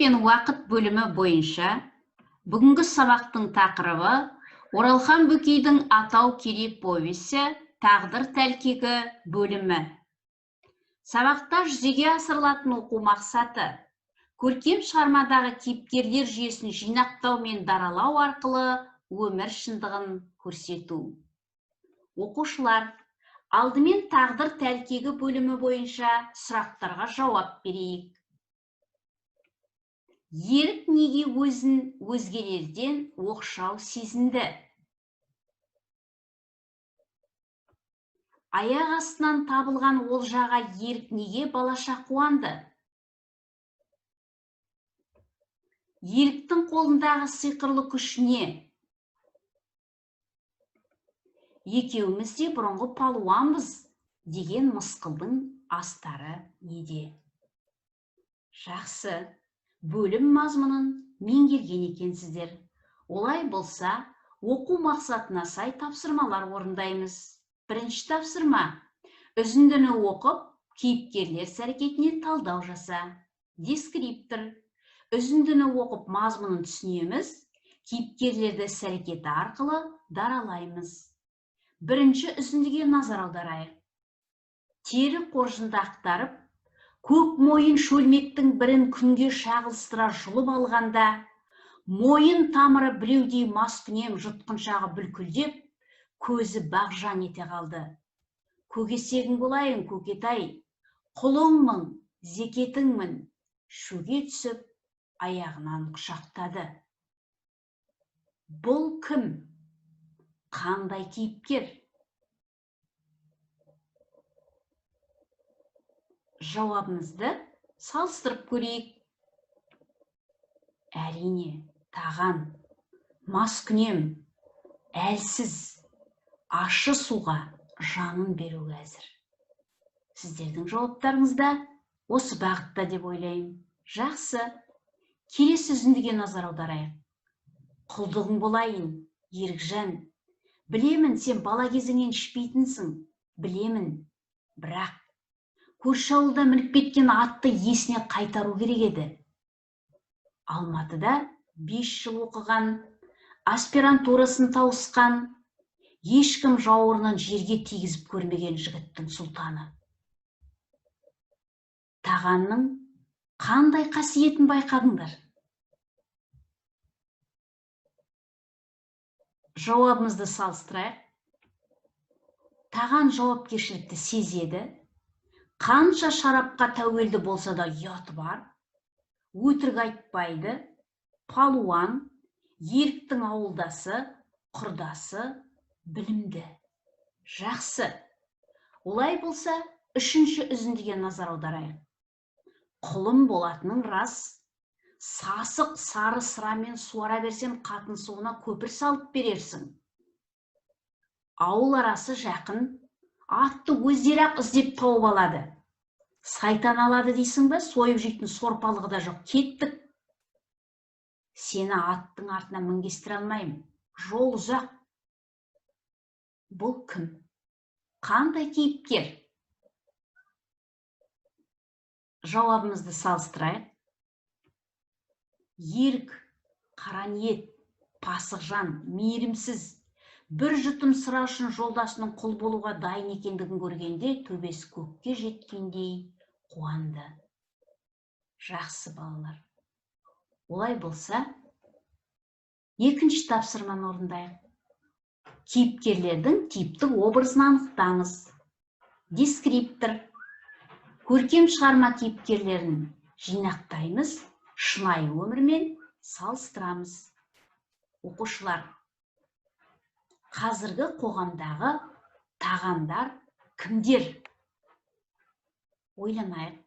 пен уақыт бөлімі бойынша бүгінгі сабақтың тақырыбы Оралхан Бөкейдің Атау Керей повесі тағдыр тәлкегі бөлімі. Сабақта жүзеге асырылатын оқу мақсаты көркем шығармадағы кейіпкерлер жүйесін жинақтау мен даралау арқылы өмір шындығын көрсету. Оқушылар, алдымен тағдыр тәлкегі бөлімі бойынша сұрақтарға жауап берейік. Ерік неге өзін өзгелерден оқшау сезінді? Аяқ астынан табылған олжаға ерік неге балаша қуанды? Еріктің қолындағы сиқырлы күш не? Екеуміз де бұрынғы палуанбыз деген мысқылдың астары неде? Жақсы, бөлім мазмұнын меңгерген екенсіздер. Олай болса, оқу мақсатына сай тапсырмалар орындаймыз. Бірінші тапсырма: үзіндіні оқып, кейіпкерлер іс-әрекетіне талдау жаса. Дескриптор: үзіндіні оқып мазмұнын түсінеміз, кейіпкерлерді іс-әрекеті арқылы даралаймыз. Бірінші үзіндіге назар аударайық. Тері қоржынды ақтарып, көк мойын шөлмектің бірін күнге шағылыстыра жұлып алғанда, мойын тамыры білеудей маскүнем жұтқыншағы бүлкілдеп, көзі бағжаң ете қалды. Көкесегің болайын, көкетай, құлыңмын, зекетіңмін, шөге түсіп, аяғынан құшақтады. Бұл кім? Қандай кейіпкер? Жауабымызды салыстырып көрейік. Әрине, таған, маскүнем, әлсіз, ащы суға жанын беруге әзір. Сіздердің жауаптарыңызда осы бағытта деп ойлаймын. Жақсы, келесі үзіндіге назар аударайық. Құлдығың болайын, Ерікжан. Білемін, сен бала кезіңнен ішпейтінсің. Білемін, бірақ көрші ауылда мініп кеткен атты есіне қайтару керек еді. Алматыда 5 жыл оқыған, аспирантурасын тауысқан, ешкім жауырынын жерге тигізіп көрмеген жігіттің сұлтаны. Тағанның қандай қасиетін байқадыңдар? Жауабымызды салыстырайық. Таған жауапкершілікті сезеді, қанша шарапқа тәуелді болса да ұяты бар, өтірік айтпайды, палуан, еріктің ауылдасы, құрдасы, білімді. Жақсы. Олай болса, үшінші үзіндіге назар аударайық. Құлым болатының рас, сасық сары сырамен суара берсем, қатын суына көпір салып берерсің. Ауыл арасы жақын, атты өздері-ақ іздеп тауып алады. Сайтан алады дейсің бе, сойып жейтін сорпалығы да жоқ. Кеттік. Сені аттың артына мінгестіре алмаймын. Жол ұзақ. Бұл кім? Қандай кейіпкер? Жауабымызды салыстырайық. Ерік, қара ниет, пасық жан, мейірімсіз, бір жұтым сыра үшін жолдасының құл болуға дайын екендігін көргенде, төбесі көкке жеткендей қуанды. Жақсы балалар. Олай болса, екінші тапсырманы орындайық. Кейіпкерлердің типтік образын анықтаңыз. Дескриптор: көркем шығарма кейіпкерлерін жинақтаймыз, шынайы өмірмен салыстырамыз. Оқушылар, қазіргі қоғамдағы тағандар кімдер? Ойланайық.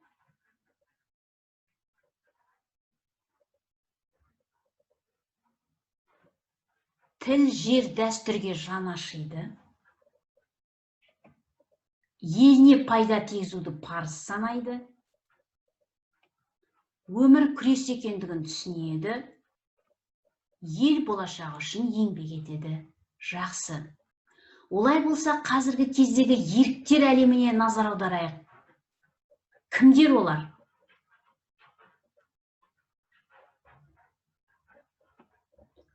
Тіл, жер, дәстүрге жан ашиды. Еліне пайда тигізуді парыз санайды. Өмір күрес екендігін түсінеді. Ел болашағы үшін еңбек етеді. Жақсы. Олай болса, қазіргі кездегі еріктер әлеміне назар аударайық. Кімдер олар?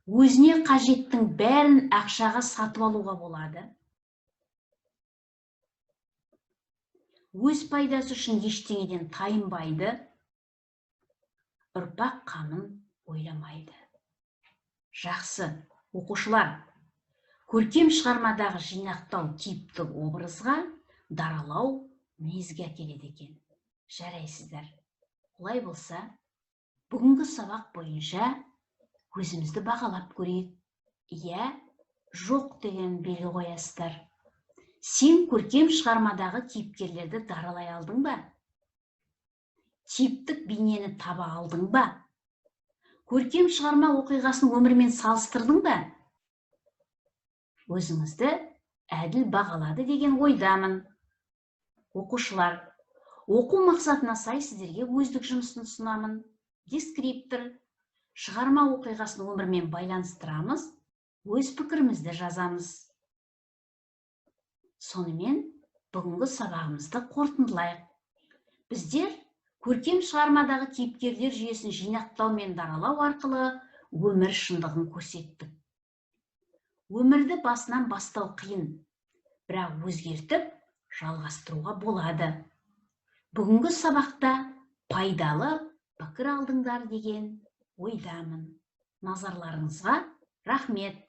өзіне қажеттің бәрін ақшаға сатып алуға болады. Өз пайдасы үшін ештеңеден тайынбайды. Ұрпақ қамын ойламайды. Жақсы, оқушылар, көркем шығармадағы жинақтау типтік образға даралау мінезге әкеледі екен. Жарайсыздар. Олай болса, бүгінгі сабақ бойынша өзімізді бағалап көрейік. Иә, жоқ деген белгі қоясыздар. Сен көркем шығармадағы кейіпкерлерді даралай алдың ба? Типтік бейнені таба алдың ба? Көркем шығарма оқиғасын өмірмен салыстырдың ба? Өзіңізді әділ бағалады деген ойдамын. Оқушылар, оқу мақсатына сай сіздерге өздік жұмысын ұсынамын. Дескриптор. Шығарма оқиғасын өмірмен байланыстырамыз, өз пікірімізді жазамыз. Сонымен бүгінгі сабағымызды қорытындылайық. Біздер көркем шығармадағы кейіпкерлер жүйесін жинақтау мен даралау арқылы өмір шындығын көрсеттік. Өмірді басынан бастау қиын, бірақ өзгертіп жалғастыруға болады. Бүгінгі сабақта пайдалы пікір алдыңдар деген ойдамын. Назарларыңызға рахмет.